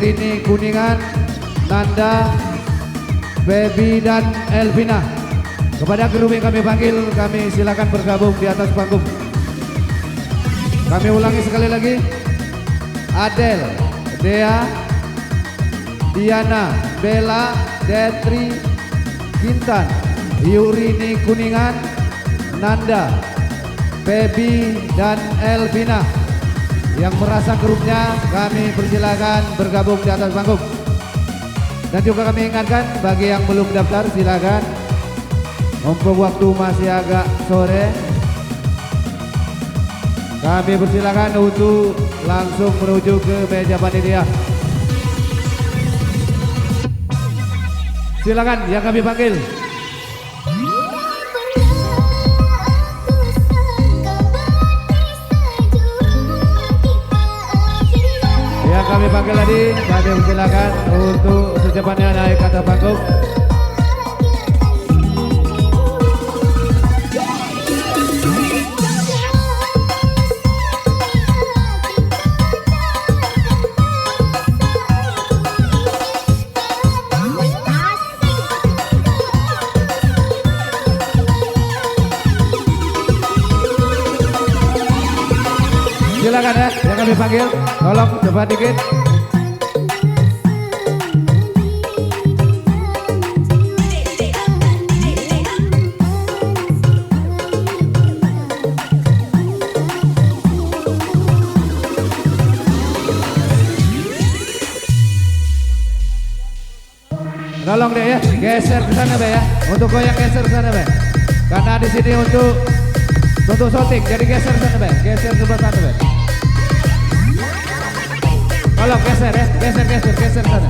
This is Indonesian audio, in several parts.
Yurini Kuningan, Nanda, Baby dan Elvina. Kepada kru yang kami panggil, kami silakan bergabung di atas panggung. Kami ulangi sekali lagi. Adel, Dea, Diana, Bella, Detri, Kintan, Yurini Kuningan, Nanda, Baby dan Elvina. Yang merasa grupnya kami persilakan bergabung di atas panggung. Dan juga kami ingatkan bagi yang belum daftar silakan. Mumpung waktu masih agak sore, kami persilakan untuk langsung menuju ke meja panitia. Silakan yang kami panggil. Yang kami panggil tadi, kami persilakan untuk secepatnya naik ke atas panggung. Silakan ya, yang kami panggil, tolong cepat dikit. Tolong deh ya, geser ke sana Be ya. Untuk goyang geser ke sana Be. Karena di sini untuk shooting, jadi geser ke sana Be. Geser ke sana Be. Tolong geser ya, geser sana.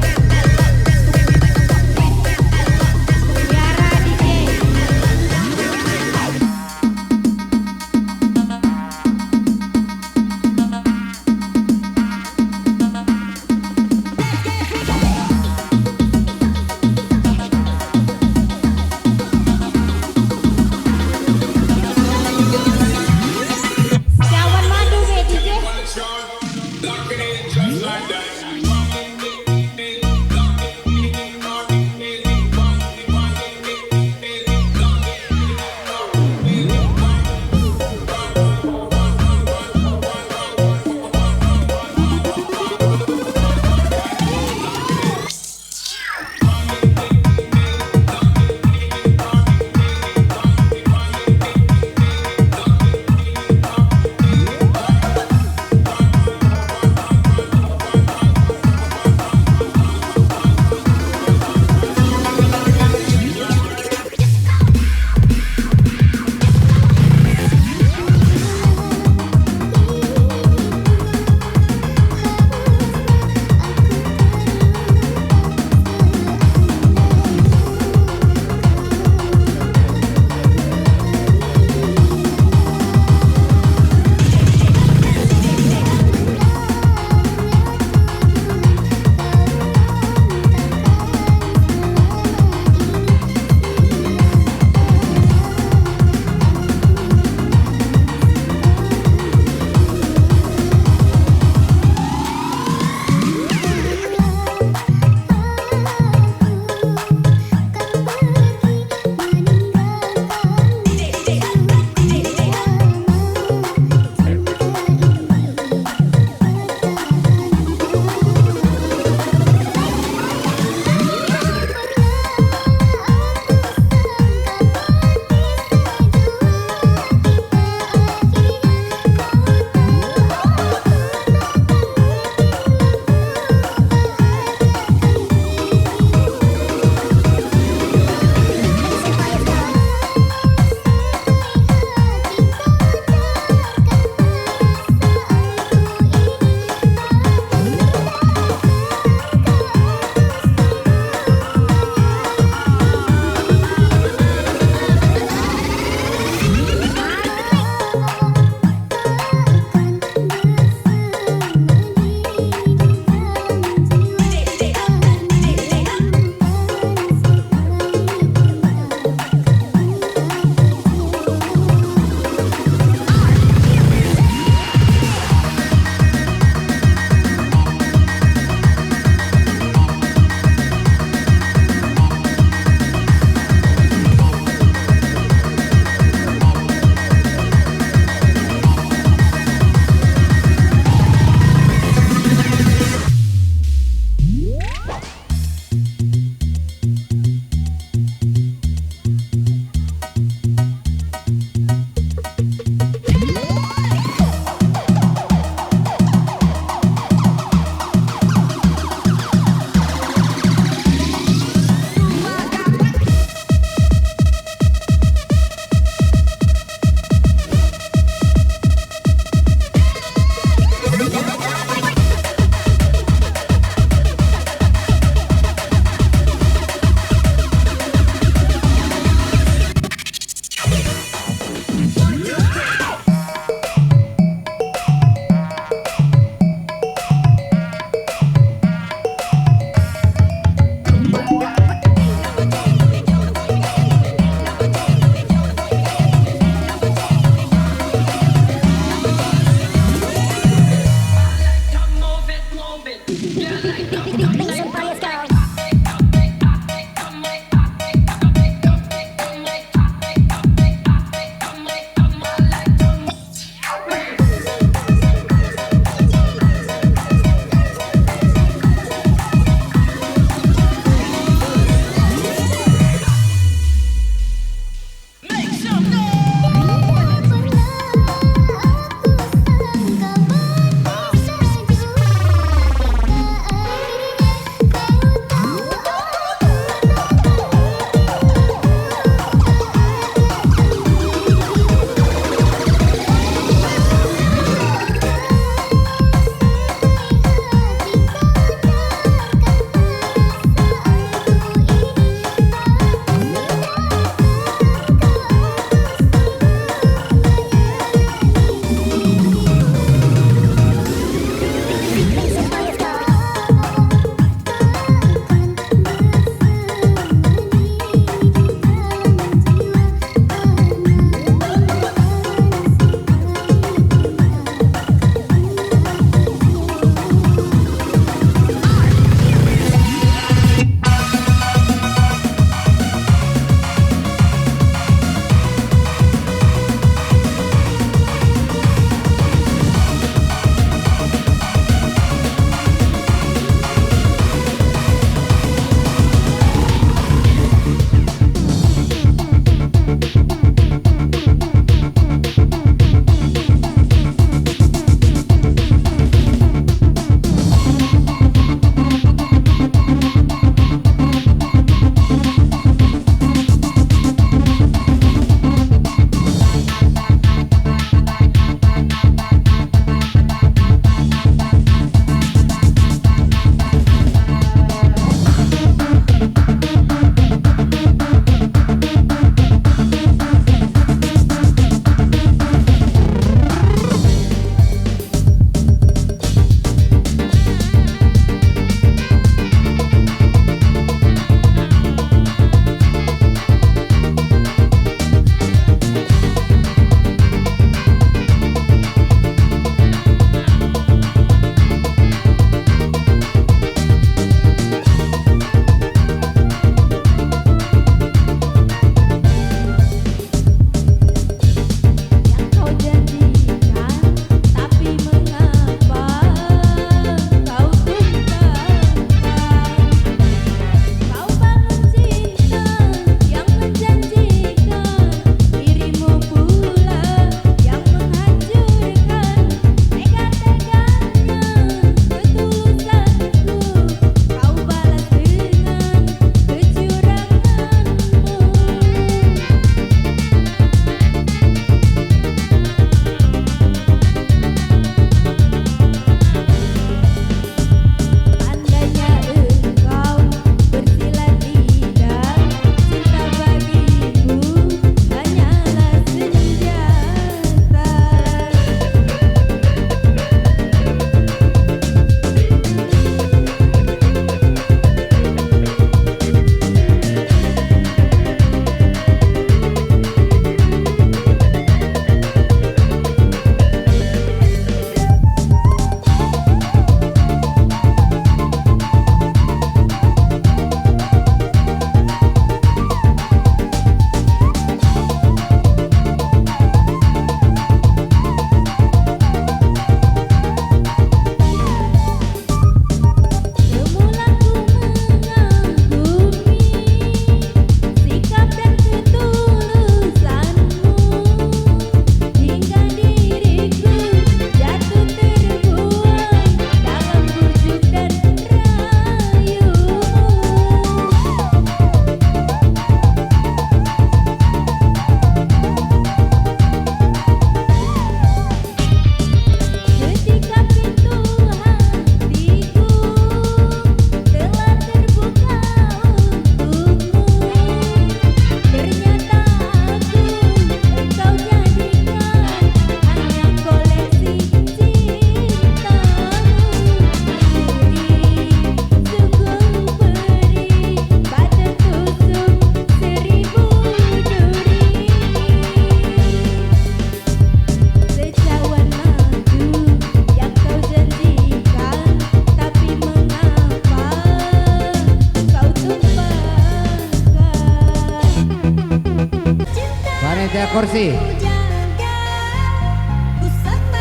ada kursi.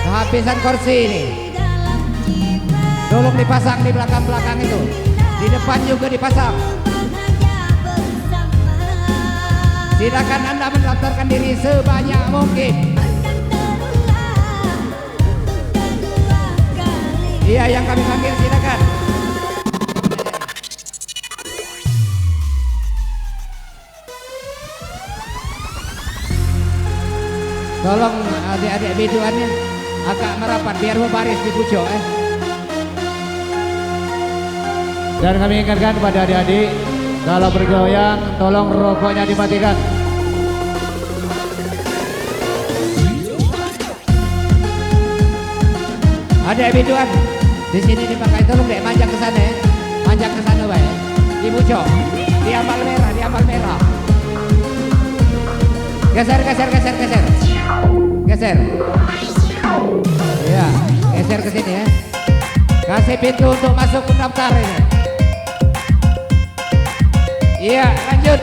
Kehabisan kursi ini. Tolong dipasang di belakang-belakang itu. Di depan juga dipasang. Silakan Anda mendaftarkan diri sebanyak mungkin. Iya, yang kami panggil silakan. Tolong adik-adik biduannya agak merapat biar berbaris di pucuk Dan kami ingatkan kepada adik-adik kalau bergoyang tolong rokoknya dimatikan. Adik biduan di sini dipakai, tolong dek manjang ke sana ya. Manjang ke sana baik. Di pucuk, di ambal merah, di ambal merah. Geser. Geser. Iya, geser ke sini ya. Kasih pintu untuk masuk pendaftar ini. Iya, lanjut.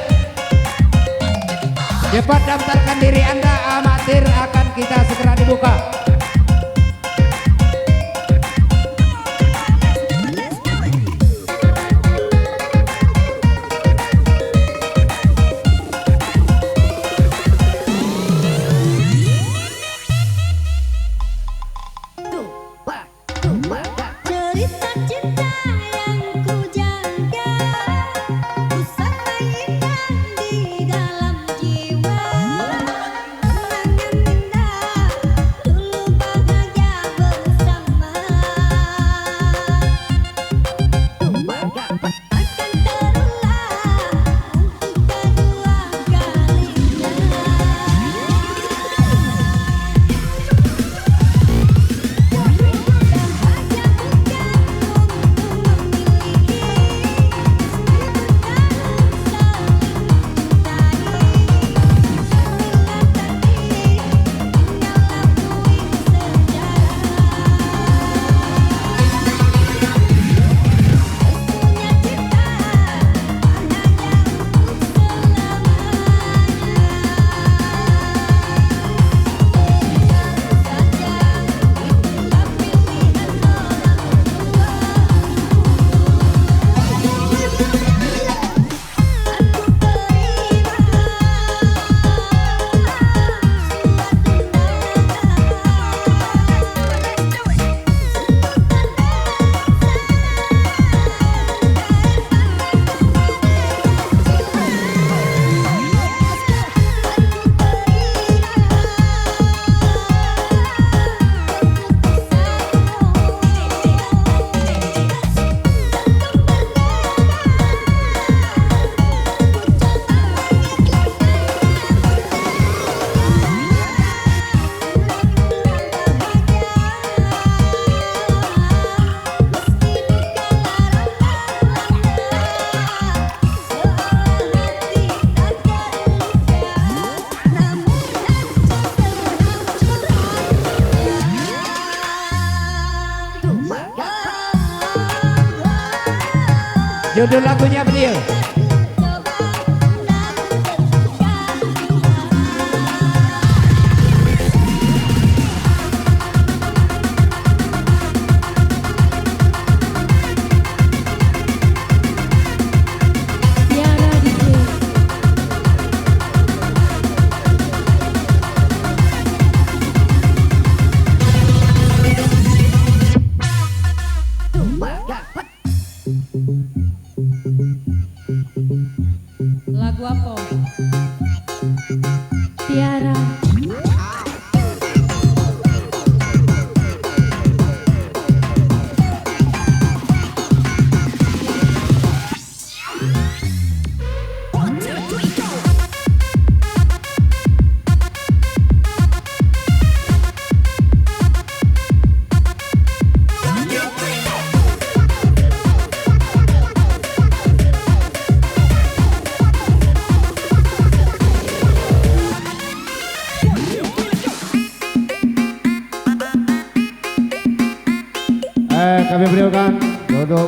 Cepat daftarkan diri Anda, amatir akan kita segera dibuka. Judul lagunya beliau. Lagu apa? Tiara. Kami berikan duduk.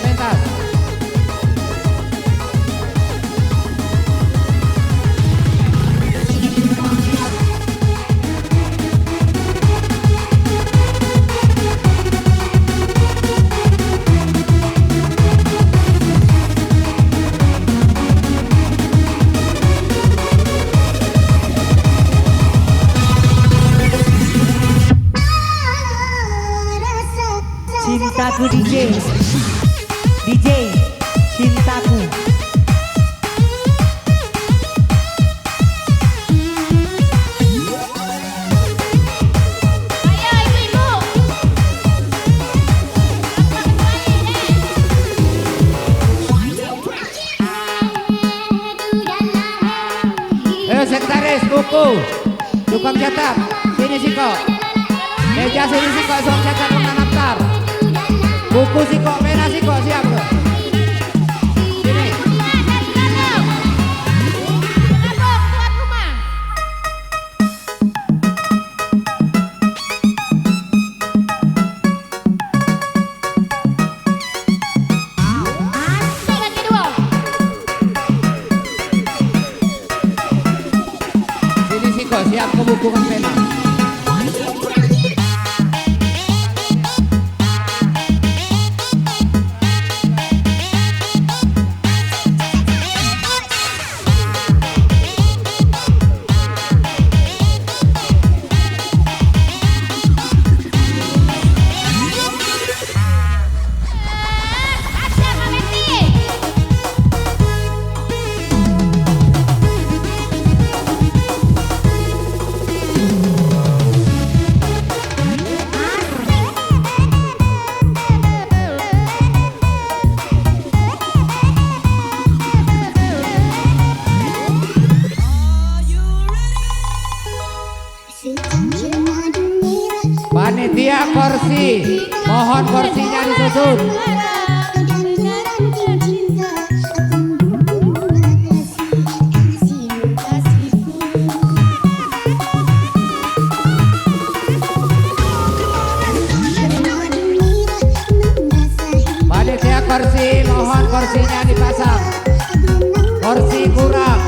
pentas. Cintaku DJ, DJ, cintaku. Ayo ibu-ibu. Ayo sekretaris, buku, tukang cetak, sini Siko. Meja sini Siko, sok cetak rumah daftar. Buku Siko, pena Siko, siap bro. Sini. Tuan rumah. Asik lagi dua. Sini Siko, siap ke buku kan pena. Asik Mameti. Panitia kursi, mohon kursinya disusun. Panitia kursi, mohon kursinya dipasang. Kursi kurang.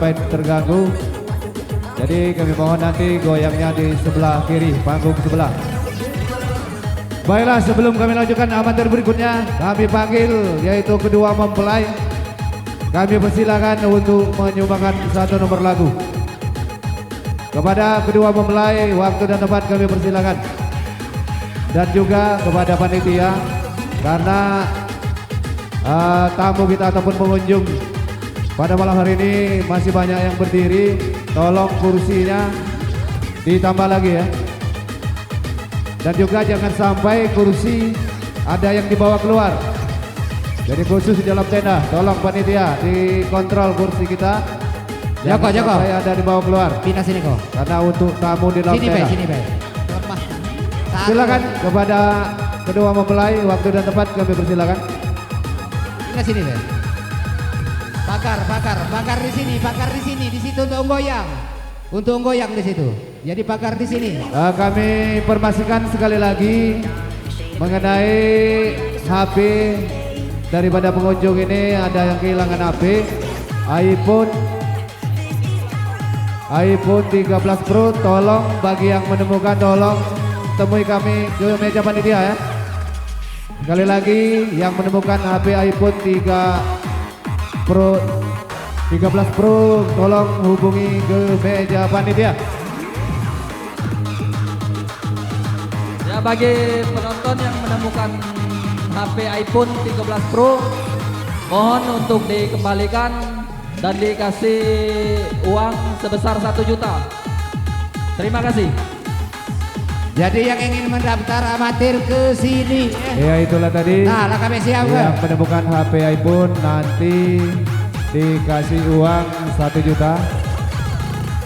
sampai terganggu. Jadi kami mohon nanti goyangnya di sebelah kiri, panggung sebelah. Baiklah, sebelum kami lanjutkan amatir berikutnya, kami panggil yaitu kedua mempelai. Kami persilakan untuk menyumbangkan satu nomor lagu. Kepada kedua mempelai, waktu dan tempat kami persilakan. Dan juga kepada panitia, karena tamu kita ataupun pengunjung pada malam hari ini masih banyak yang berdiri, tolong kursinya ditambah lagi ya. Dan juga jangan sampai kursi ada yang dibawa keluar. Jadi khusus di dalam tenda, tolong panitia dikontrol kursi kita. Joko. Sampai ada dibawa keluar. Pindah sini kok. Karena untuk tamu di dalam tenda. Sini, Bay. Lemah. Silakan kepada kedua mempelai, waktu dan tempat kami persilakan. Pindah sini, Bay. Bakar di sini, di situ untuk goyang. Untuk goyang di situ. Jadi bakar di sini. Kami informasikan sekali lagi mengenai HP daripada pengunjung ini, ada yang kehilangan HP iPhone 13 Pro. Tolong bagi yang menemukan, tolong temui kami ke meja panitia ya. Sekali lagi yang menemukan HP iPhone 13 Pro tolong hubungi ke meja panitia. Ya, bagi penonton yang menemukan HP iPhone 13 Pro, mohon untuk dikembalikan dan dikasih uang sebesar 1 juta. Terima kasih. Jadi yang ingin mendaftar amatir ke sini. Ya itulah tadi. Nah, lah kami siap. Yang menemukan HP iPhone nanti dikasih uang 1 juta.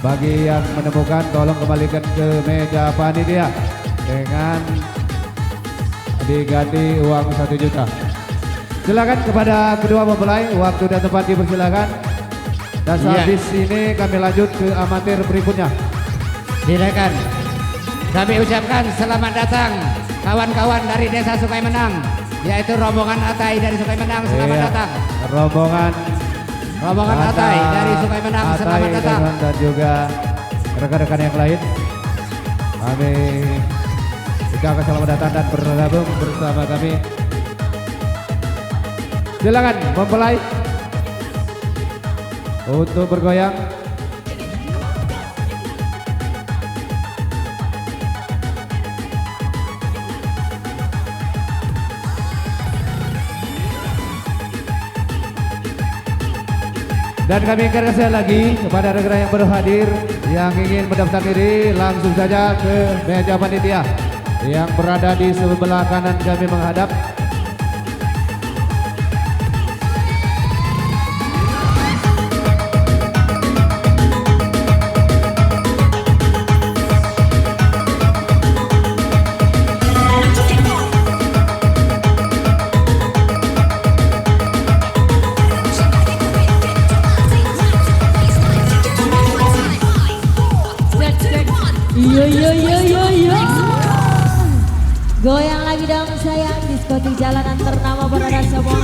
Bagi yang menemukan tolong kembalikan ke meja panitia dengan diganti uang 1 juta. Silakan kepada kedua mempelai, waktu dan tempat dipersilakan. Dan sehabis ini kami lanjut ke amatir berikutnya. Silakan. Kami ucapkan selamat datang kawan-kawan dari Desa Sukai Menang, yaitu rombongan Atai dari Sukai Menang. Selamat datang. Rombongan Atai dari Sukai Menang. Selamat datang. Dan juga rekan-rekan yang lain. Kami ucapkan selamat datang dan bergabung bersama kami. Silakan mempelai untuk bergoyang. Dan kami ingatkan sekali lagi kepada rekan yang baru hadir yang ingin mendaftar diri, langsung saja ke meja panitia yang berada di sebelah kanan kami menghadap. Yo. Goyang lagi dong sayang, diskotik jalanan ternama berada semua.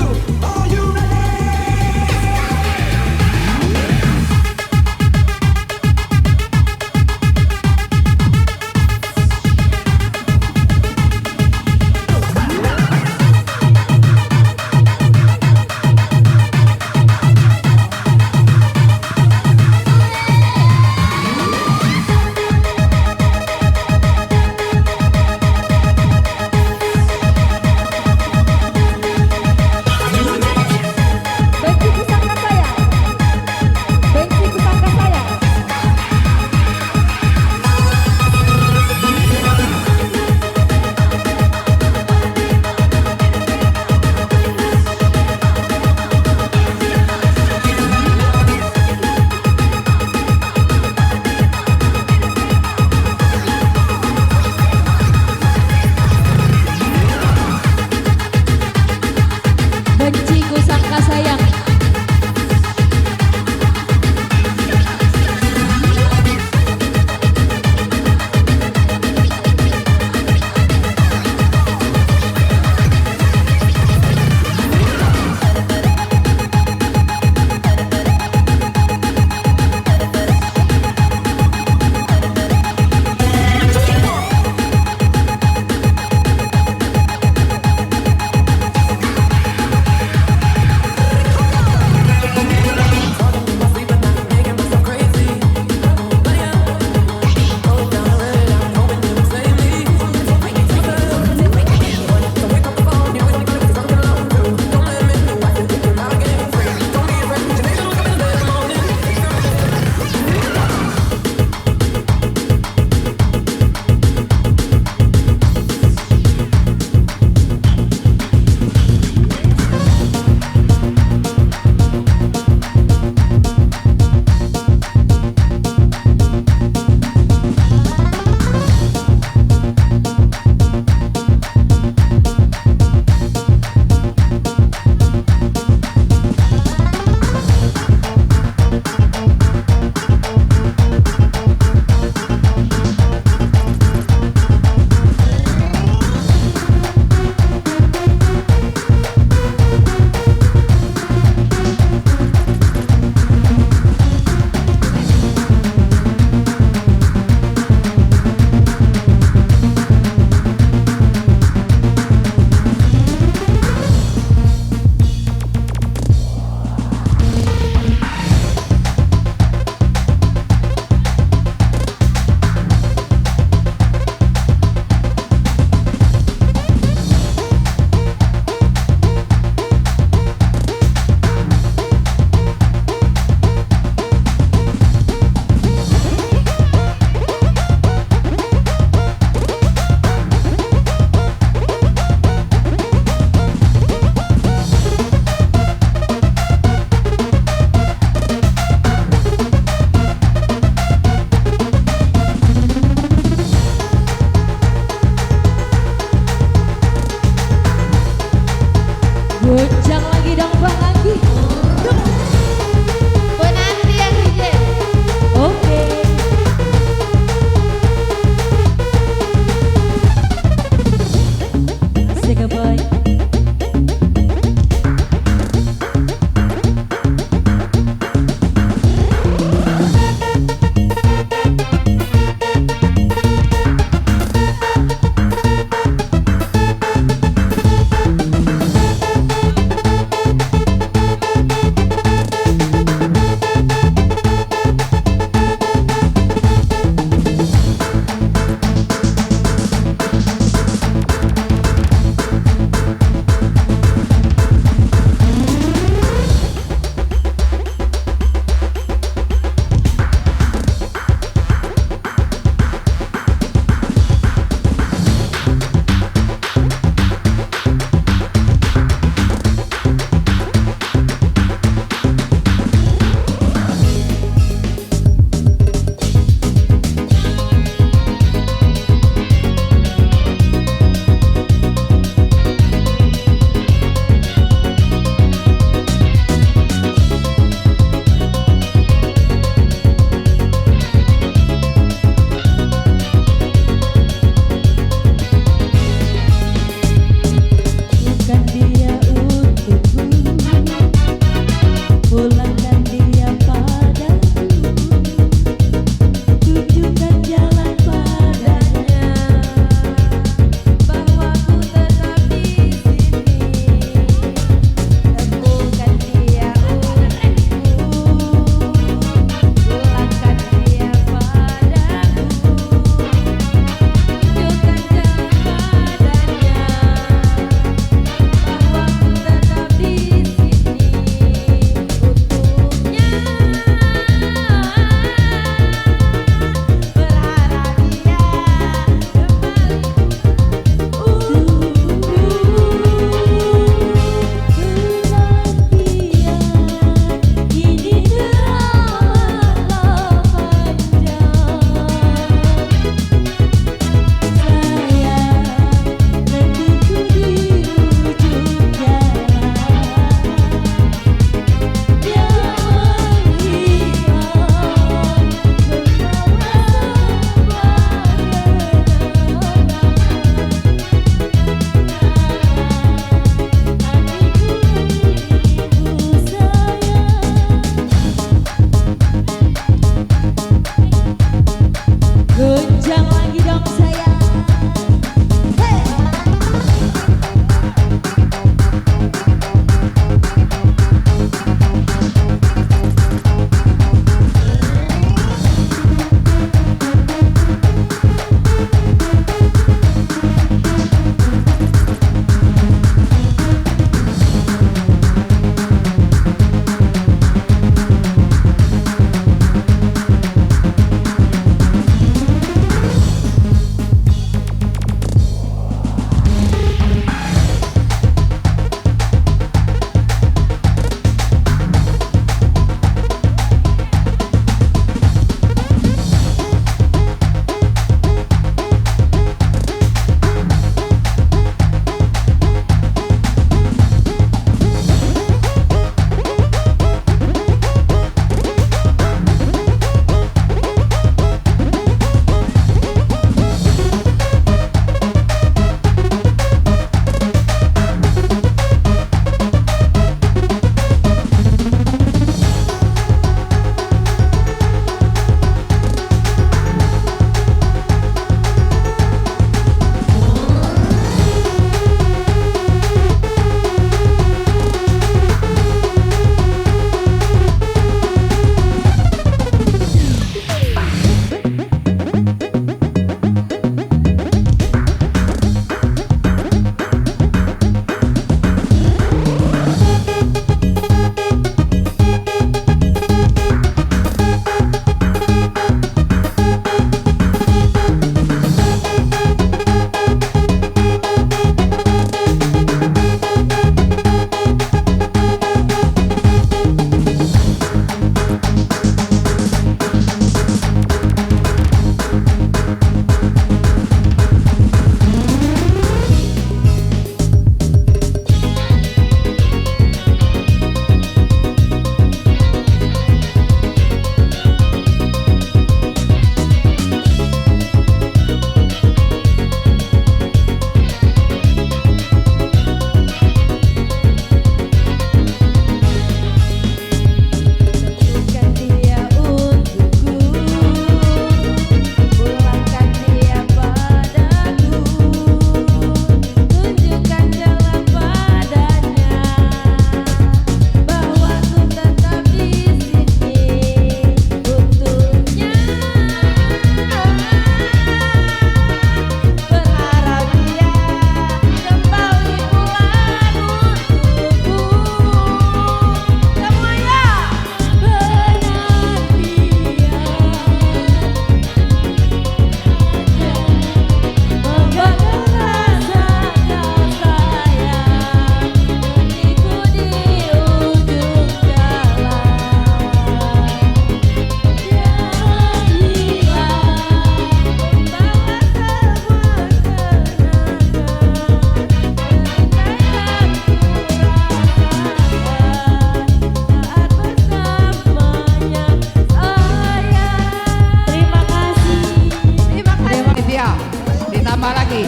Tambah lagi.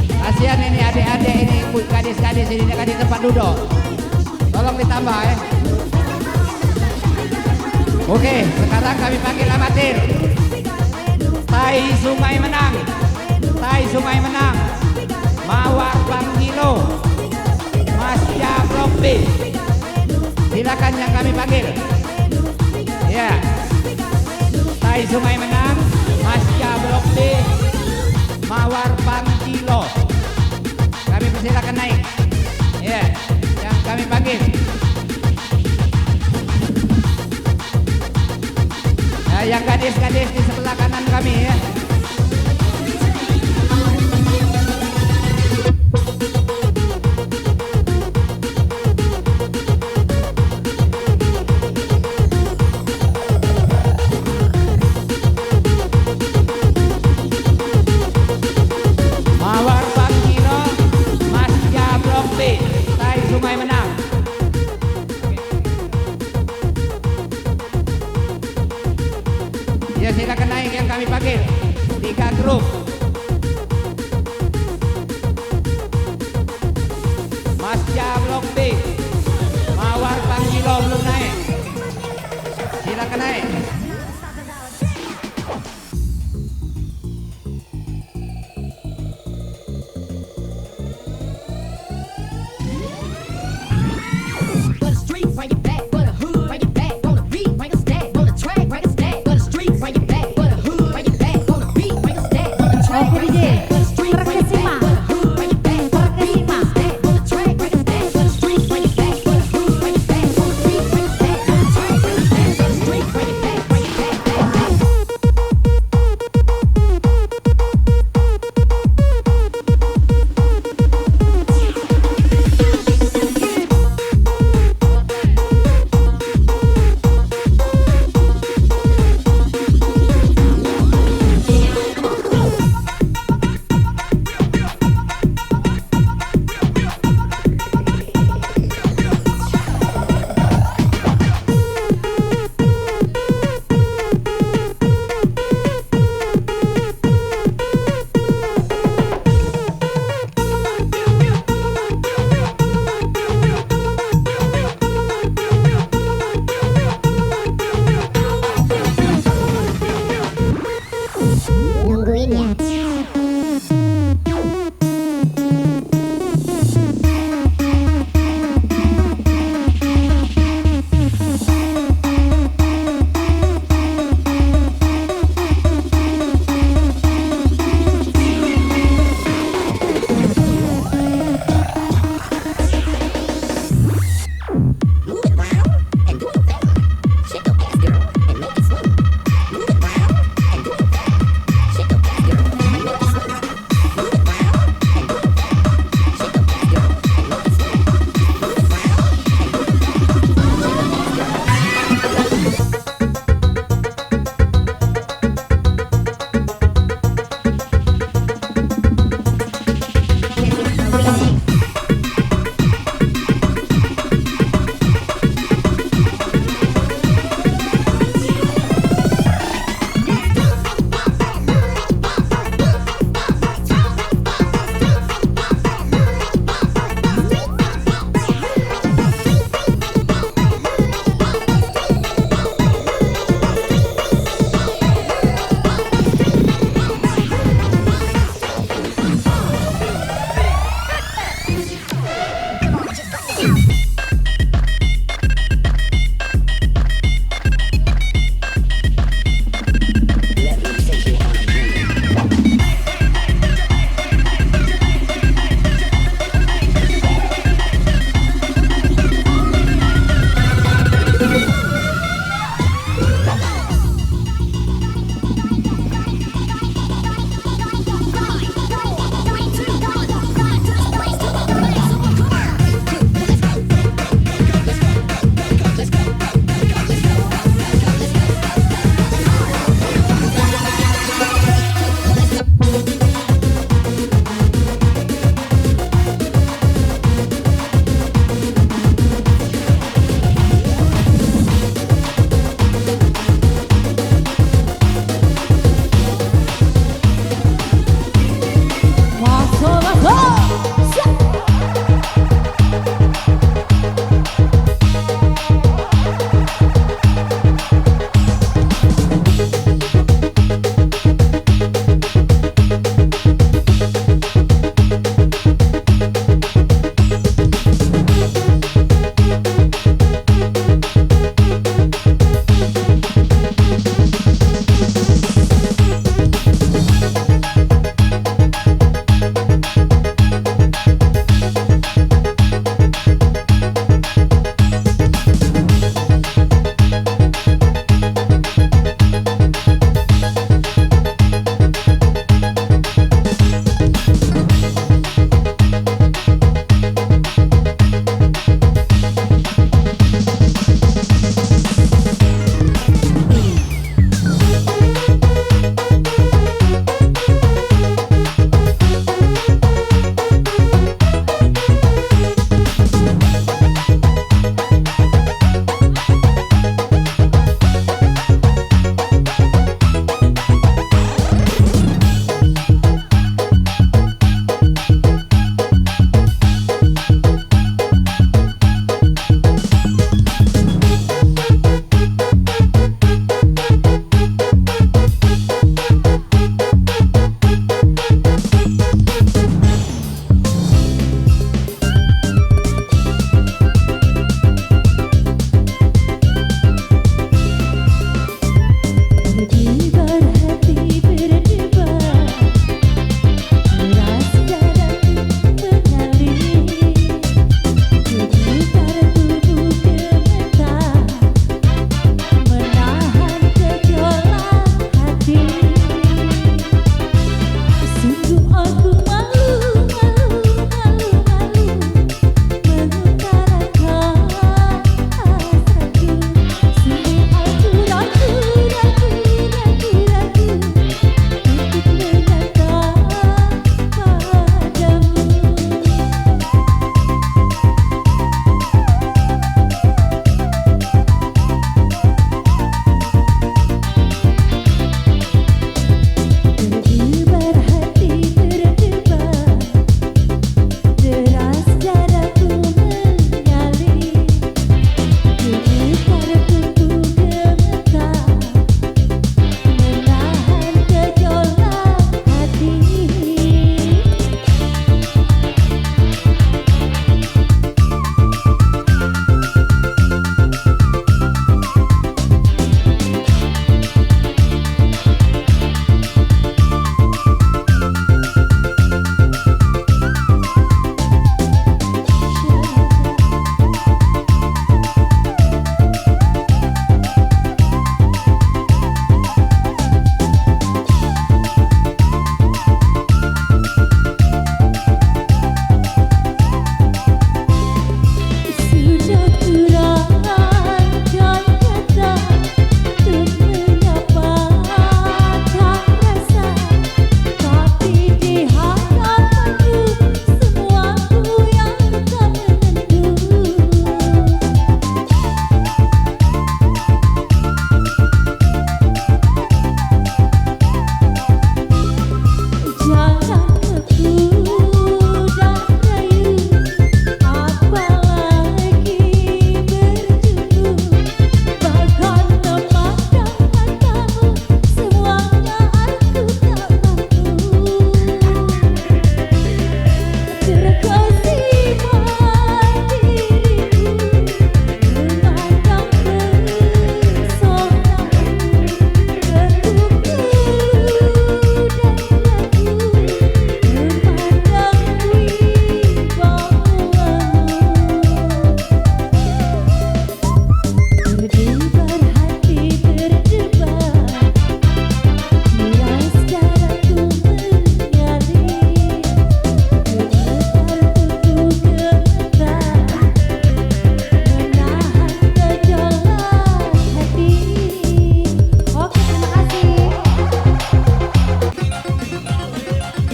Kasihan ini adik-adik ini, gadis-gadis ini dekat di tempat duduk. Tolong ditambah ya. Oke, sekarang kami panggil amatir. Tai Sungai menang. Tai Sungai menang. Mawar Panggilo. Mas Blok B. Silakan yang kami panggil. Ya. Tai Sungai menang. Mas Blok B. Mawar Panggilo. Kami persilakan naik. Ya, yang kami panggil. Nah, yang gadis-gadis di sebelah kanan kami ya. Mawar Panggilo, Mas Blok B, Tai Sungai menang. Ya silakan naik yang kami panggil. 3 grup. Mas Blok B, Mawar Panggilo belum naik. Silakan naik. Oke DJ, terkesima. Terkesima. Nungguin ya.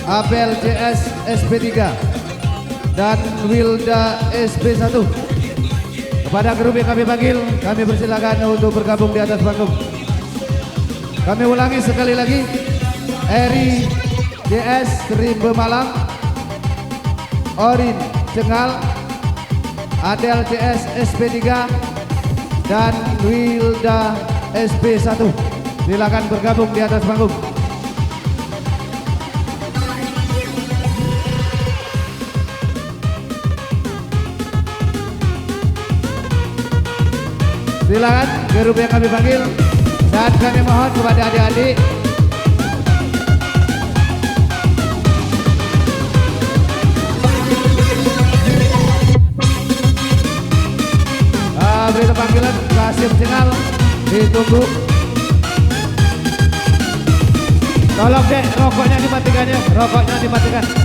Abel CS SP3 dan Wilda SP1. Kepada grup yang kami panggil, kami persilakan untuk bergabung di atas panggung. Kami ulangi sekali lagi. Eri CS Rimbe Malang, Orin Cengal, Adel CS SP3 dan Wilda SP1. Silakan bergabung di atas panggung. Silakan grup yang kami panggil, dan kami mohon kepada adik-adik berita panggilan Kasim Cengal ditunggu. Tolong dek, rokoknya dimatikan ya, rokoknya dimatikan.